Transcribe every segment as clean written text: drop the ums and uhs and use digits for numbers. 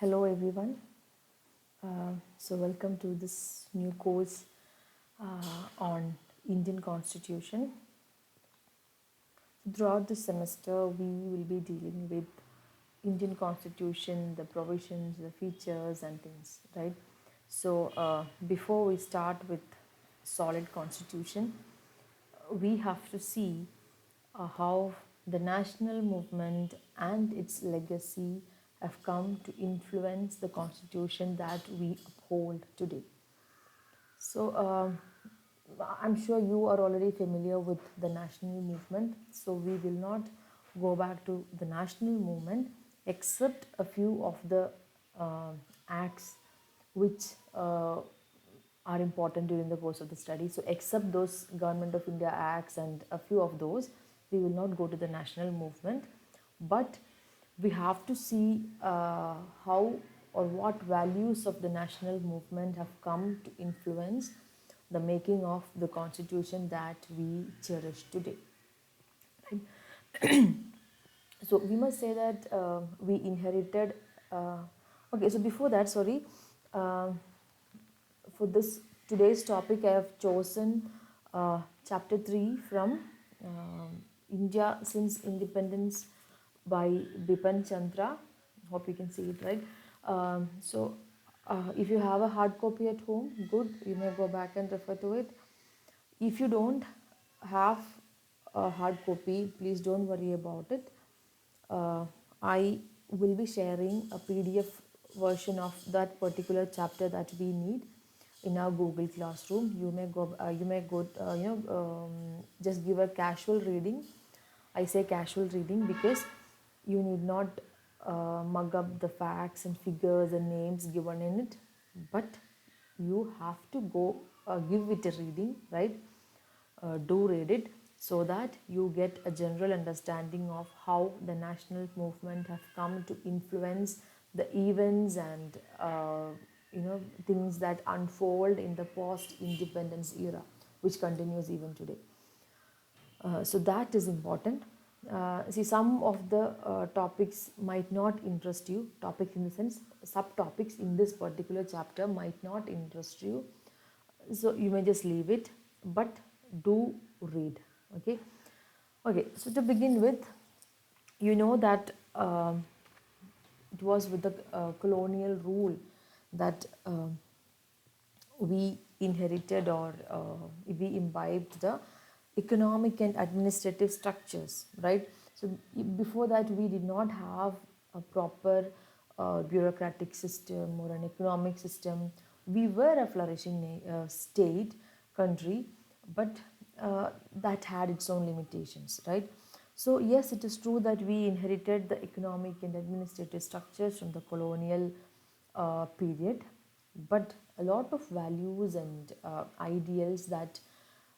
Hello everyone. Welcome to this new course on Indian Constitution. Throughout this semester, we will be dealing with Indian Constitution, the provisions, the features, and things, right? Before we start with solid Constitution, we have to see how the national movement and its legacy have come to influence the constitution that we uphold today. So, I'm sure you are already familiar with the national movement, so we will not go back to the national movement except a few of the uh, acts which are important during the course of the study. So, except those Government of India acts and a few of those, we will not go to the national movement. But we have to see how or what values of the national movement have come to influence the making of the constitution that we cherish today. So we must say that we inherited. Okay, so before that, sorry, uh, for this today's topic, I have chosen chapter 3 from India Since Independence by Bipan Chandra. Hope you can see it right. If you have a hard copy at home, good, you may go back and refer to it. If you don't have a hard copy, please don't worry about it. I will be sharing a PDF version of that particular chapter that we need in our Google Classroom. Just give a casual reading. I say casual reading because you need not mug up the facts and figures and names given in it, but you have to go give it a reading, right? Do read it so that you get a general understanding of how the national movement have come to influence the events and things that unfold in the post-independence era, which continues even today. So that is important. See, some of the topics might not interest you. Topics in the sense, subtopics in this particular chapter might not interest you. So you may just leave it, but do read. Okay. Okay. So to begin with, you know that it was with the colonial rule that we inherited or we imbibed the economic and administrative structures, right? So before that, we did not have a proper bureaucratic system or an economic system. We were a flourishing state, country, but that had its own limitations, right? So yes, it is true that we inherited the economic and administrative structures from the colonial period, but a lot of values and ideals that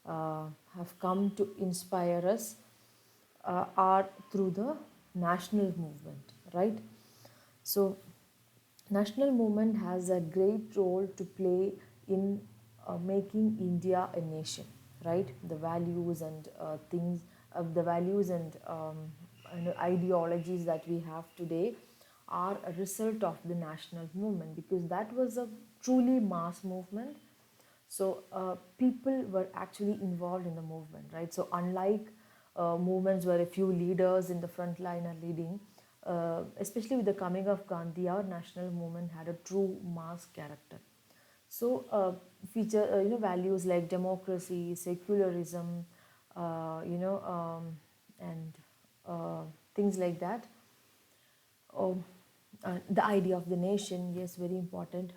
have come to inspire us are through the national movement, right? So, national movement has a great role to play in making India a nation, right? The values and things, the values and ideologies that we have today are a result of the national movement because that was a truly mass movement. So people were actually involved in the movement, right? So unlike movements where a few leaders in the front line are leading, especially with the coming of Gandhi, our national movement had a true mass character. So values like democracy, secularism, and uh, things like that. Oh, the idea of the nation, yes, very important.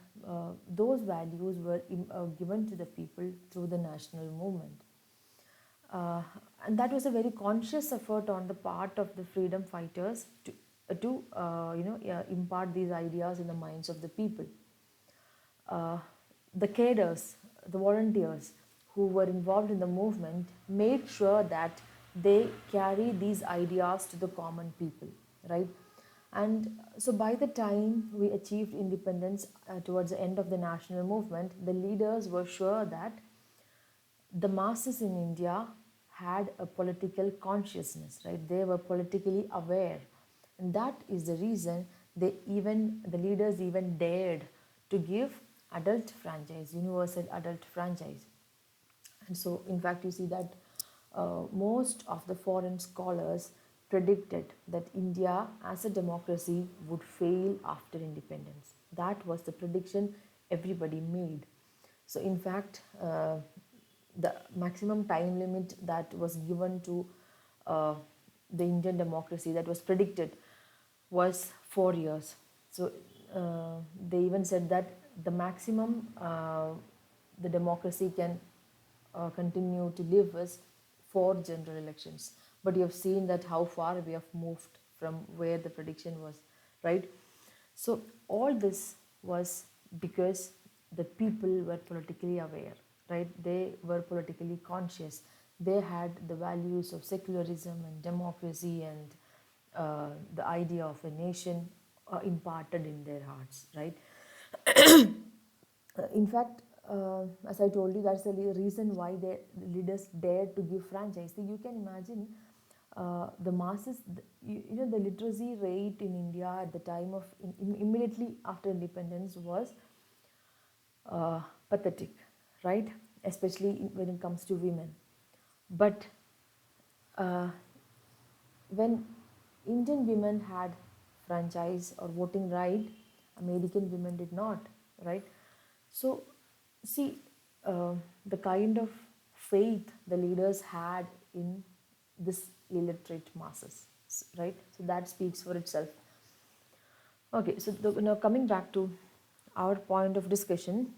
Those values were given to the people through the national movement. Uh, and that was a very conscious effort on the part of the freedom fighters to impart these ideas in the minds of the people. Uh, the cadres, the volunteers who were involved in the movement made sure that they carry these ideas to the common people, right? And so by the time we achieved independence towards the end of the national movement, the leaders were sure that the masses in India had a political consciousness, right? They were politically aware. And that is the reason The leaders even dared to give adult franchise, universal adult franchise. And so, in fact, you see that most of the foreign scholars predicted that India as a democracy would fail after independence. That was the prediction everybody made. So, in fact, the maximum time limit that was given to uh, the Indian democracy that was predicted was 4 years. So they even said that the maximum the democracy can continue to live is 4 general elections. But you have seen that how far we have moved from where the prediction was, right? So all this was because the people were politically aware, right? They were politically conscious. They had the values of secularism and democracy and the idea of a nation imparted in their hearts, right? In fact, as I told you, that's the reason why the leaders dared to give franchise. So you can imagine the masses, the literacy rate in India at the time of immediately after independence was pathetic, right? Especially when it comes to women. But uh, when Indian women had franchise or voting right, American women did not, right? So, see, the kind of faith the leaders had in this illiterate masses, right? So that speaks for itself. Okay, so now coming back to our point of discussion,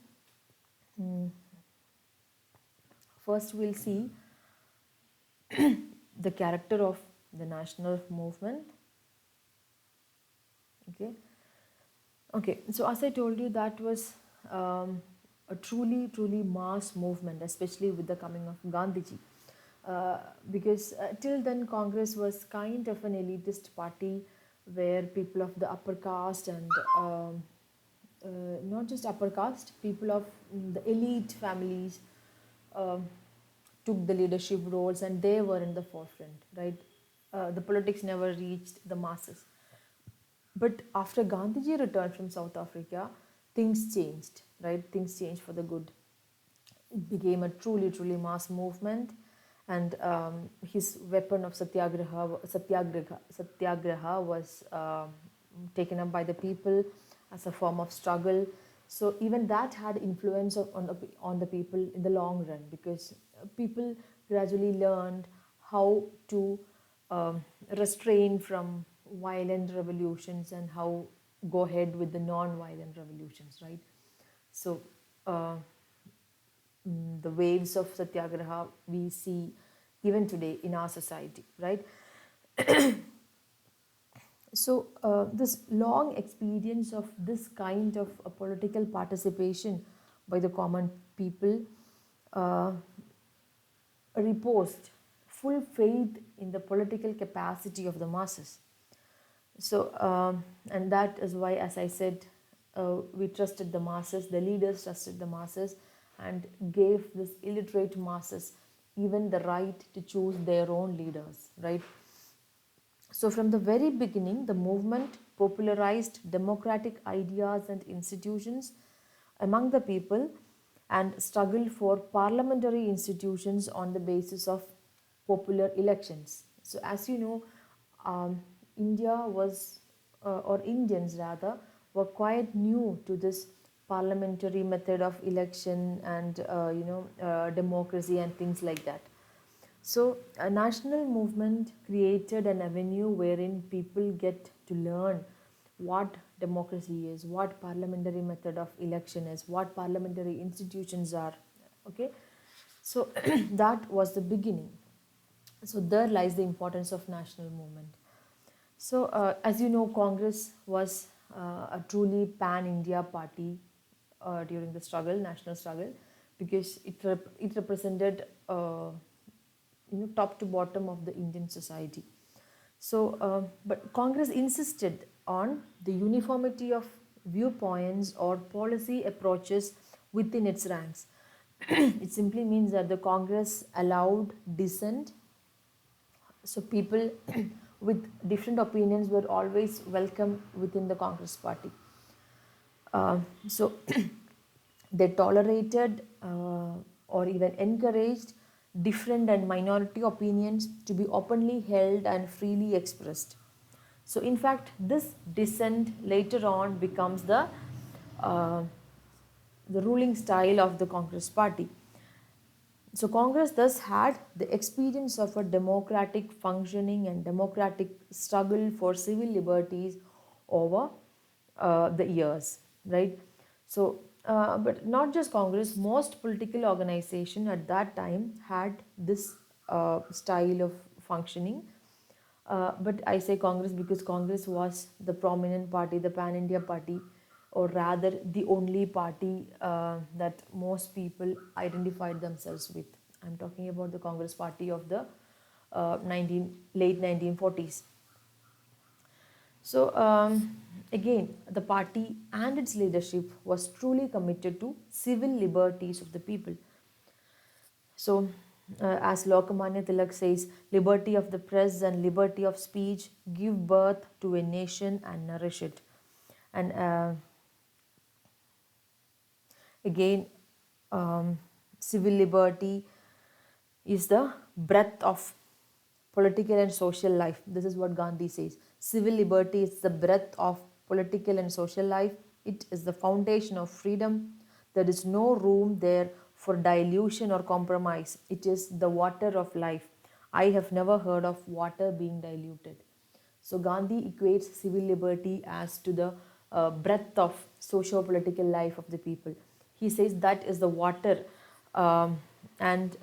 first we'll see the character of the national movement. Okay, so as I told you, that was a truly mass movement, especially with the coming of Gandhiji. Because till then, Congress was kind of an elitist party where people of the upper caste and not just upper caste, people of the elite families um, took the leadership roles and they were in the forefront, right? The politics never reached the masses. But after Gandhiji returned from South Africa, things changed, right? Things changed for the good. It became a truly mass movement, and his weapon of satyagraha was taken up by the people as a form of struggle. So even that had influence on the people in the long run, because people gradually learned how to restrain from violent revolutions and how go ahead with the non-violent revolutions, right? So uh, the waves of satyagraha we see even today in our society, right? So this long experience of this kind of political participation by the common people uh, reposed full faith in the political capacity of the masses. So, and that is why, as I said, we trusted the masses, the leaders trusted the masses, and gave this illiterate masses even the right to choose their own leaders, right? So, from the very beginning, the movement popularized democratic ideas and institutions among the people and struggled for parliamentary institutions on the basis of popular elections. So, as you know, India was, or Indians rather, were quite new to this parliamentary method of election and democracy and things like that. So, a national movement created an avenue wherein people get to learn what democracy is, what parliamentary method of election is, what parliamentary institutions are. Okay, so that was the beginning. So, there lies the importance of national movement. So, as you know, Congress was a truly pan India party during the struggle, national struggle, because it represented top to bottom of the Indian society. So, but Congress insisted on the uniformity of viewpoints or policy approaches within its ranks. It simply means that the Congress allowed dissent, so people with different opinions were always welcome within the Congress party. So they tolerated or even encouraged different and minority opinions to be openly held and freely expressed. So, in fact, this dissent later on becomes uh, the ruling style of the Congress party. So, Congress thus had the experience of a democratic functioning and democratic struggle for civil liberties over the years, right? So, but not just Congress, most political organization at that time had this style of functioning. But I say Congress because Congress was the prominent party, the pan India party, or rather the only party that most people identified themselves with. I'm talking about the Congress party of the late 1940s. So, again, the party and its leadership was truly committed to civil liberties of the people. So, as Lokmanya Tilak says, liberty of the press and liberty of speech give birth to a nation and nourish it. And again, civil liberty is the breadth of political and social life. This is what Gandhi says. Civil liberty is the breadth of political and social life. It is the foundation of freedom. There is no room there for dilution or compromise. It is the water of life. I have never heard of water being diluted. So Gandhi equates civil liberty as to the breadth of socio-political life of the people. He says that is the water, and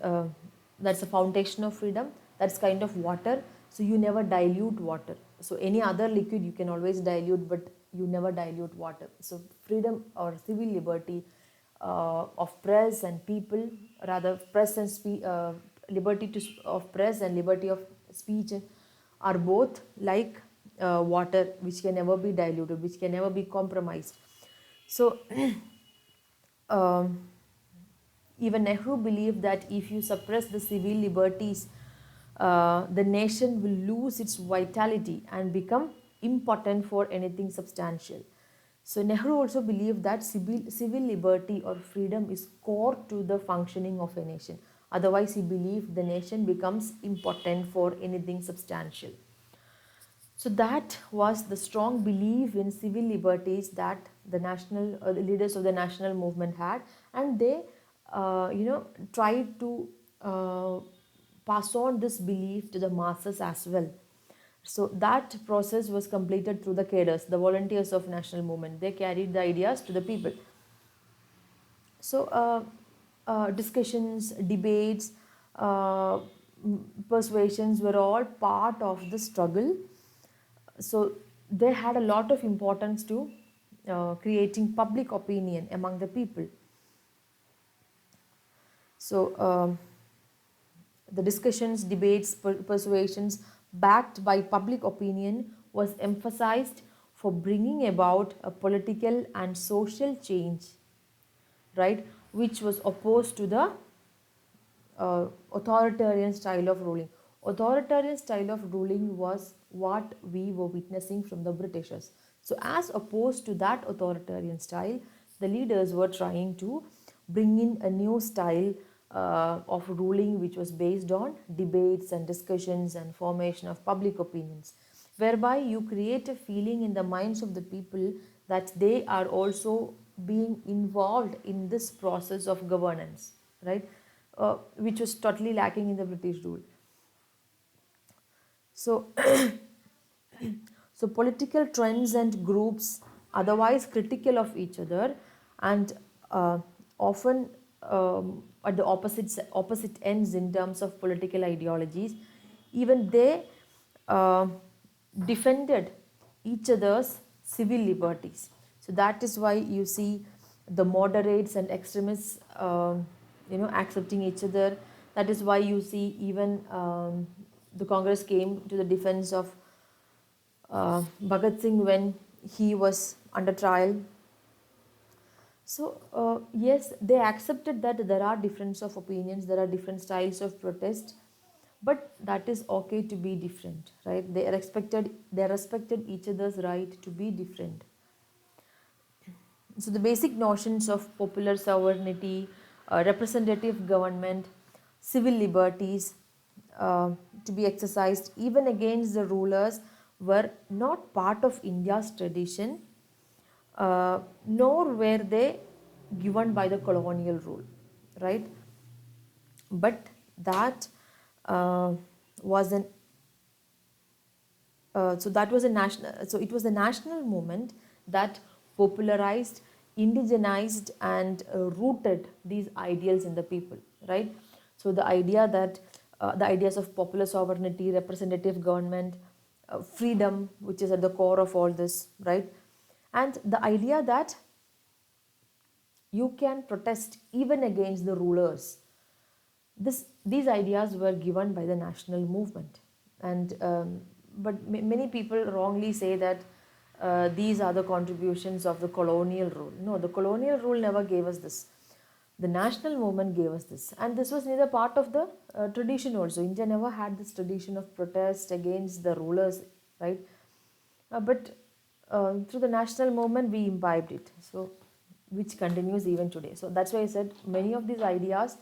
that's the foundation of freedom. That's kind of water. So you never dilute water. So any other liquid you can always dilute, but you never dilute water. So freedom or civil liberty of press and people, rather press and liberty of press and liberty of speech are both like water, which can never be diluted, which can never be compromised. So um, even Nehru believed that if you suppress the civil liberties, the nation will lose its vitality and become impotent for anything substantial. So Nehru also believed that civil liberty or freedom is core to the functioning of a nation. Otherwise, he believed the nation becomes impotent for anything substantial. So that was the strong belief in civil liberties that the leaders of the national movement had, and they, tried to pass on this belief to the masses as well. So that process was completed through the cadres, the volunteers of national movement. They carried the ideas to the people. So, discussions, debates, uh, persuasions were all part of the struggle. So, they had a lot of importance to creating public opinion among the people. So, the discussions, debates, persuasions backed by public opinion was emphasized for bringing about a political and social change, right, which was opposed to the authoritarian style of ruling. Authoritarian style of ruling was what we were witnessing from the Britishers. So, as opposed to that authoritarian style, the leaders were trying to bring in a new style of ruling which was based on debates and discussions and formation of public opinions, whereby you create a feeling in the minds of the people that they are also being involved in this process of governance, right? Which was totally lacking in the British rule. So, so political trends and groups, otherwise critical of each other, and often at the opposite ends in terms of political ideologies, even they uh, defended each other's civil liberties. So that is why you see the moderates and extremists, accepting each other. That is why you see even the Congress came to the defense of Bhagat Singh when he was under trial. So yes, they accepted that there are difference of opinions, there are different styles of protest, but that is okay to be different, right? They respected each other's right to be different. So the basic notions of popular sovereignty, representative government, civil liberties uh, to be exercised even against the rulers were not part of India's tradition, nor were they given by the colonial rule, right? But that uh, was an so that was a national so it was a national movement that popularized, indigenized, and rooted these ideals in the people, right? So the ideas of popular sovereignty, representative government, freedom, which is at the core of all this, right? And the idea that you can protest even against the rulers. These ideas were given by the national movement, and but many people wrongly say that these are the contributions of the colonial rule. No, the colonial rule never gave us this. The national movement gave us this, and this was neither part of the tradition. Also, India never had this tradition of protest against the rulers, right? But through the national movement, we imbibed it. So, which continues even today. So that's why I said many of these ideas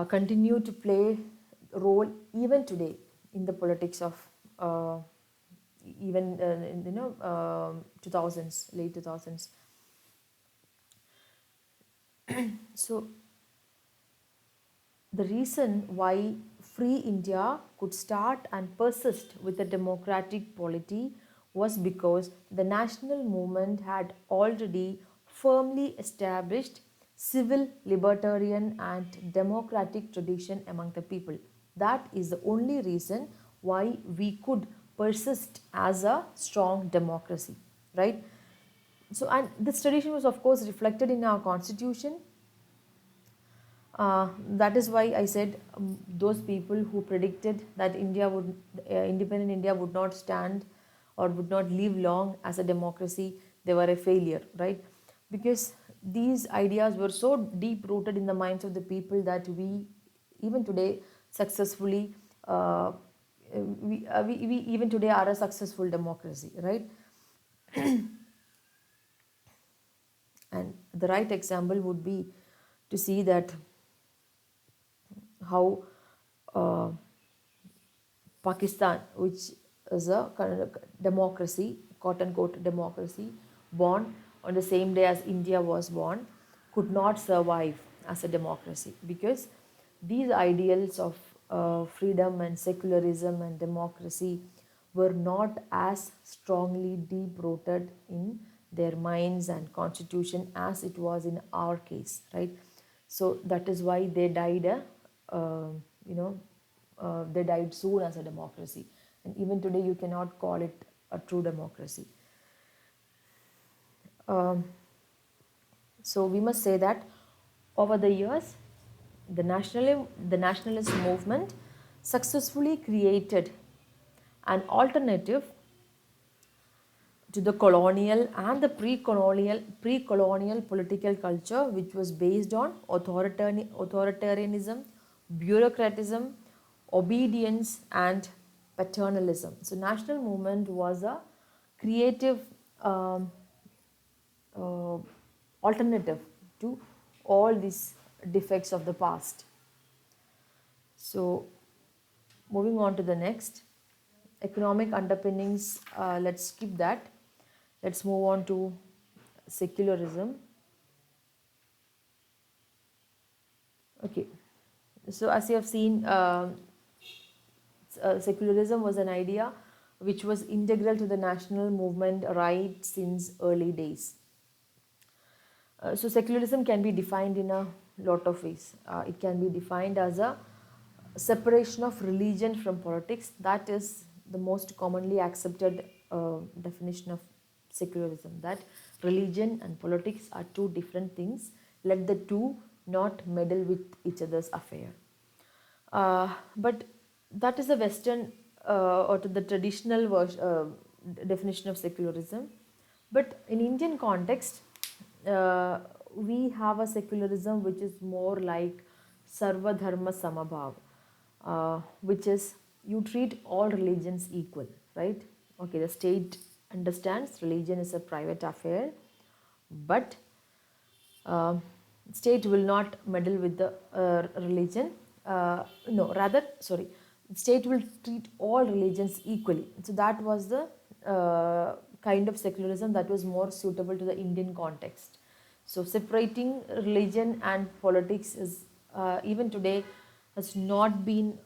continue to play role even today in the politics of uh, even in, 2000s, late 2000s. So the reason why free India could start and persist with a democratic polity was because the national movement had already firmly established civil, libertarian, and democratic tradition among the people. That is the only reason why we could persist as a strong democracy, right? So, and this tradition was, of course, reflected in our constitution. That is why I said those people who predicted that independent India would not stand or would not live long as a democracy, they were a failure, right? Because these ideas were so deep rooted in the minds of the people that we, even today, successfully, we even today are a successful democracy, right? And the right example would be to see that how uh, Pakistan, which is a kind of democracy, quote unquote democracy, born on the same day as India was born, could not survive as a democracy because these ideals of freedom and secularism and democracy were not as strongly deep rooted in their minds and constitution as it was in our case, right? So that is why they died you know they died soon as a democracy, and even today you cannot call it a true democracy. um, so we must say that over the years the nationalist movement successfully created an alternative to the colonial and the pre-colonial political culture, which was based on authoritarianism, bureaucratism, obedience, and paternalism. So national movement was a creative um, uh, alternative to all these defects of the past. So moving on to the next, economic underpinnings, let's skip that. Let's move on to secularism. Okay, so as you have seen, secularism was an idea which was integral to the national movement right since early days. So secularism can be defined in a lot of ways. It can be defined as a separation of religion from politics. That is the most commonly accepted definition of secularism. That religion and politics are two different things. Let the two not meddle with each other's affair. But that is the Western or the traditional definition of secularism. But in Indian context, uh, we have a secularism which is more like Sarva Dharma Samabhav. which is you treat all religions equal, right? Okay, the state understands religion is a private affair, but uh, state will not meddle with the religion. No, rather, sorry, state will treat all religions equally. So that was the kind of secularism that was more suitable to the Indian context. So separating religion and politics is even today has not been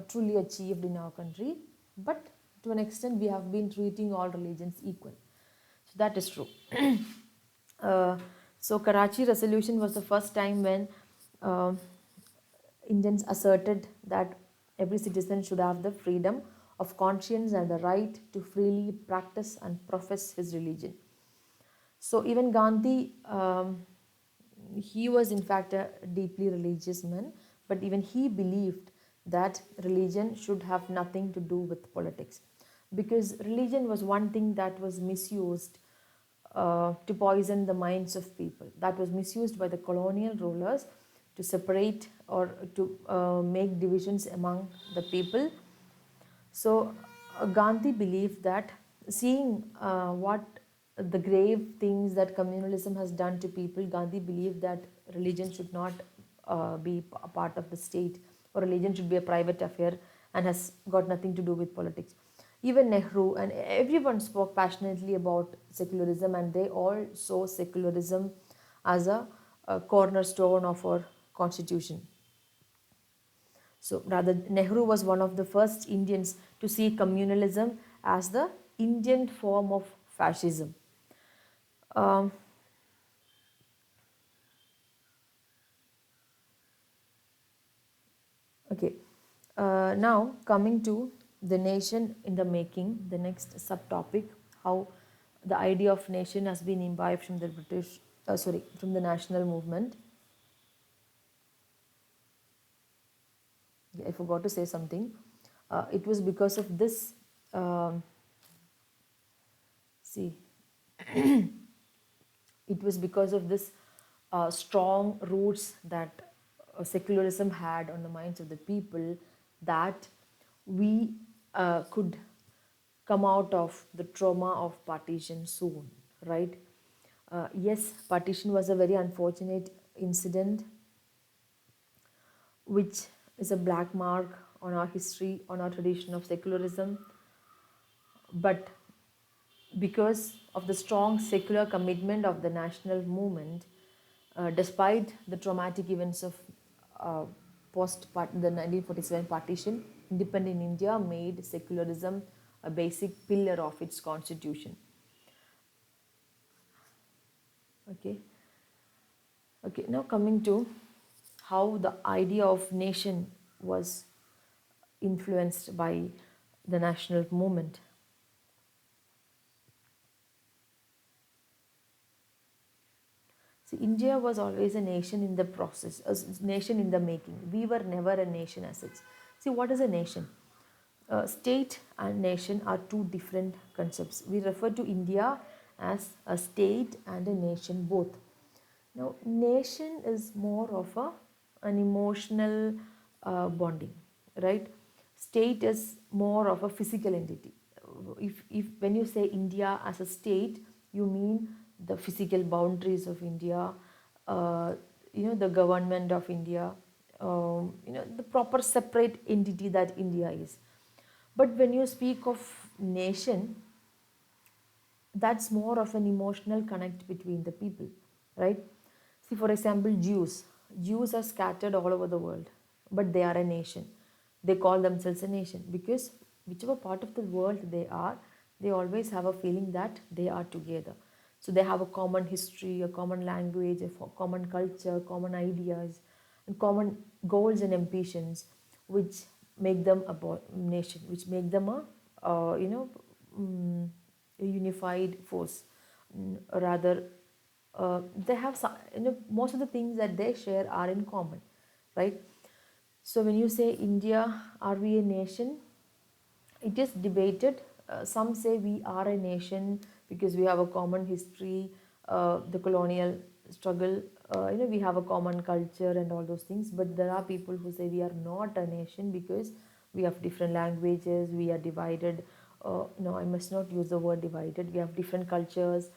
truly achieved in our country, but to an extent we have been treating all religions equal. So that is true. uh, so Karachi resolution was the first time when uh, Indians asserted that every citizen should have the freedom of conscience and the right to freely practice and profess his religion. So even Gandhi, he was in fact a deeply religious man, but even he believed that religion should have nothing to do with politics, because religion was one thing that was misused to poison the minds of people. That was misused by the colonial rulers to separate or to make divisions among the people. So Gandhi believed that, seeing what the grave things that communalism has done to people, Gandhi believed that religion should not be a part of the state, or religion should be a private affair and has got nothing to do with politics. Even Nehru and everyone spoke passionately about secularism, and they all saw secularism as a cornerstone of our constitution. So, rather, Nehru was one of the first Indians to see communalism as the Indian form of fascism. Um, okay, now coming to the nation in the making, the next subtopic, how the idea of nation has been imbibed from the from the national movement. I forgot to say something. It was because of this. Um, see, it was because of this strong roots that secularism had on the minds of the people that we could come out of the trauma of partition soon, right? Yes, partition was a very unfortunate incident which is a black mark on our history, on our tradition of secularism. But because of the strong secular commitment of the national movement, despite the traumatic events of uh, the 1947 partition, independent India made secularism a basic pillar of its constitution. Okay. Okay. Now coming to how the idea of nation was influenced by the national movement. See, India was always a nation in the process, a nation in the making. We were never a nation as such. See, what is a nation? State and nation are two different concepts. We refer to India as a state and a nation both. Now, nation is more of an emotional bonding, right? State is more of a physical entity. If when you say India as a state, you mean the physical boundaries of India, uh, the government of India, the proper separate entity that India is. But when you speak of nation, that's more of an emotional connect between the people, right? See, for example, Jews are scattered all over the world, but they are a nation. They call themselves a nation because whichever part of the world they are, they always have a feeling that they are together. So they have a common history, a common language, common culture, common ideas, and common goals and ambitions, which make them a nation, which make them mm, a unified force. Rather, they have some, most of the things that they share are in common, right? So when you say India, are we a nation? It is debated. Some say we are a nation because we have a common history, the colonial struggle, we have a common culture and all those things, but there are people who say we are not a nation because we have different languages, we are divided. No, I must not use the word divided. We have different cultures,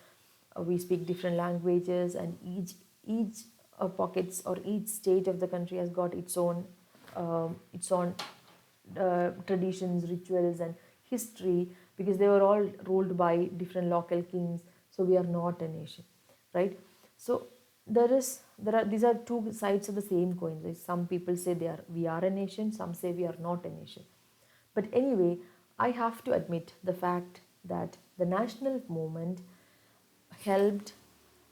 we speak different languages, and each pockets or each state of the country has got its own traditions, rituals, and history, because they were all ruled by different local kings. So we are not a nation, right? So there are these are two sides of the same coin. Right? Some people say we are a nation, some say we are not a nation. But anyway, I have to admit the fact that the national movement helped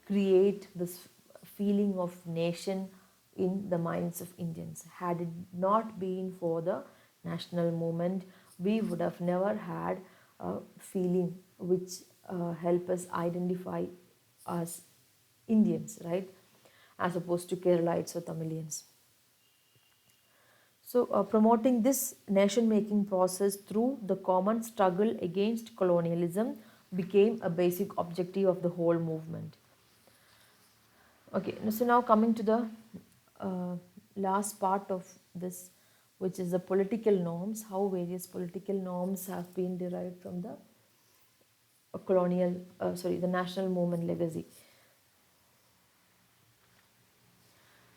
create this feeling of nation in the minds of Indians. Had it not been for the national movement, we would have never had a feeling which help us identify as Indians, right? As opposed to Keralites or Tamilians. So, promoting this nation making process through the common struggle against colonialism became a basic objective of the whole movement. Okay, so now coming to the uh, last part of this, which is the political norms, how various political norms have been derived from the the national movement legacy.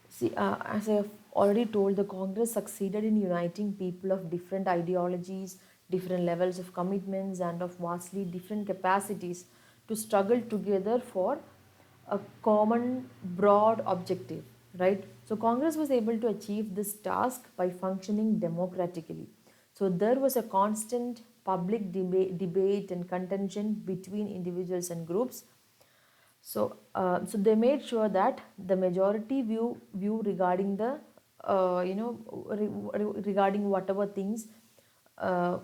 See, as I have already told, the Congress succeeded in uniting people of different ideologies, different levels of commitments, and of vastly different capacities to struggle together for a common broad objective, right? So, Congress was able to achieve this task by functioning democratically. So, there was a constant public debate and contention between individuals and groups. So they made sure that the majority view regarding the regarding whatever things, uh,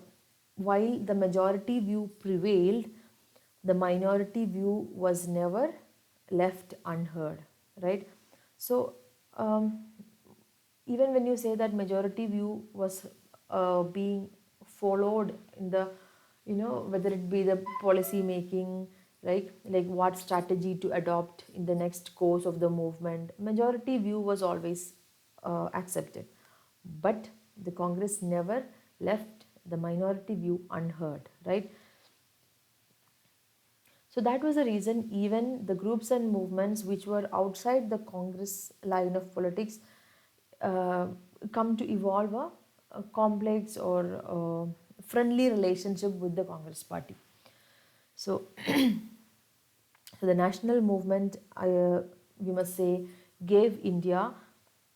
while the majority view prevailed, the minority view was never left unheard, right? So um, even when you say that majority view was being followed in the, whether it be the policy making, like what strategy to adopt in the next course of the movement, majority view was always accepted, but the Congress never left the minority view unheard, right? So that was the reason even the groups and movements which were outside the Congress line of politics uh, come to evolve a complex or friendly relationship with the Congress party. So, so the national movement, we must say, gave India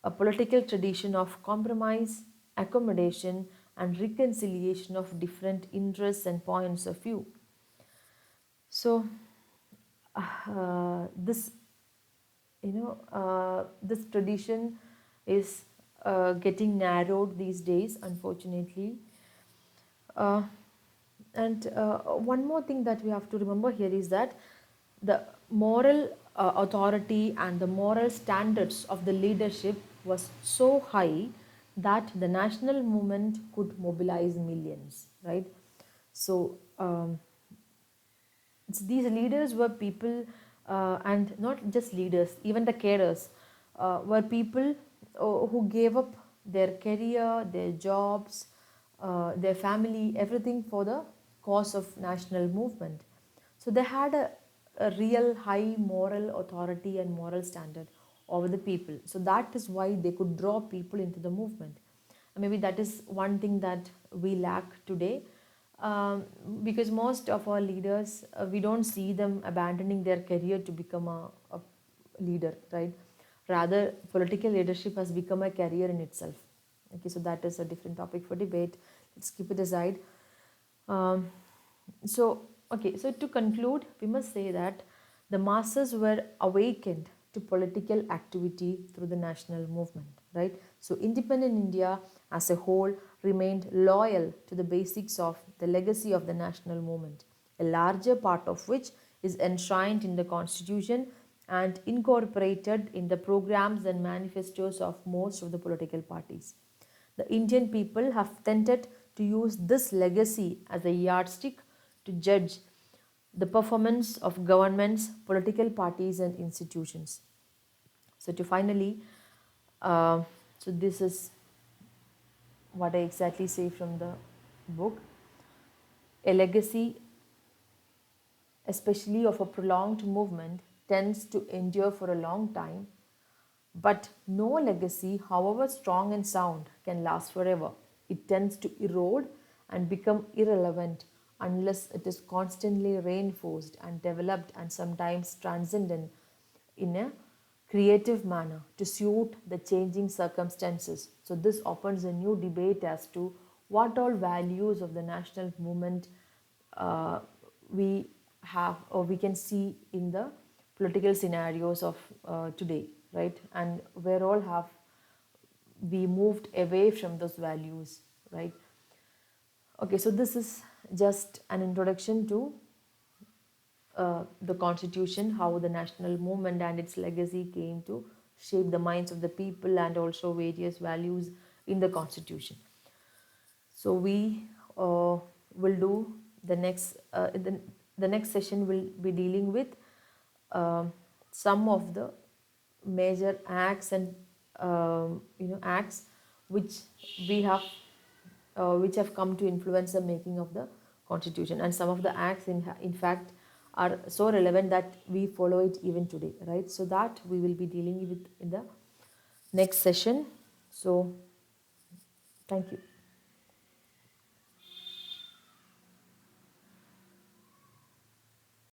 a political tradition of compromise, accommodation, and reconciliation of different interests and points of view. So, this this tradition is getting narrowed these days, unfortunately. uh, and one more thing that we have to remember here is that the moral authority and the moral standards of the leadership was so high that the national movement could mobilize millions, right? So these leaders were people, and not just leaders, even the carers were people who gave up their career, their jobs, their family, everything for the cause of national movement. So they had a real high moral authority and moral standard over the people. So that is why they could draw people into the movement. And maybe that is one thing that we lack today, because most of our leaders, we don't see them abandoning their career to become a leader, right? Rather, political leadership has become a career in itself. Okay, so that is a different topic for debate. Let's keep it aside. Um, so to conclude, we must say that the masses were awakened to political activity through the national movement, right? So, independent India as a whole remained loyal to the basics of the legacy of the national movement, a larger part of which is enshrined in the constitution and incorporated in the programs and manifestos of most of the political parties. The Indian people have tended to use this legacy as a yardstick to judge the performance of governments, political parties, and institutions. So to finally, uh, so this is what I exactly say from the book. A legacy, especially of a prolonged movement, tends to endure for a long time, but no legacy, however strong and sound, can last forever. It tends to erode and become irrelevant unless it is constantly reinforced and developed and sometimes transcended in a creative manner to suit the changing circumstances. So, this opens a new debate as to what all values of the national movement uh, we have or we can see in the political scenarios of today, right? And where all have we moved away from those values, right? Okay, so this is just an introduction to the constitution, how the national movement and its legacy came to shape the minds of the people and also various values in the constitution. So we will do the next session will be dealing with some of the major acts and acts which we have which have come to influence the making of the constitution, and some of the acts in fact are so relevant that we follow it even today, right? So that we will be dealing with in the next session. So thank you.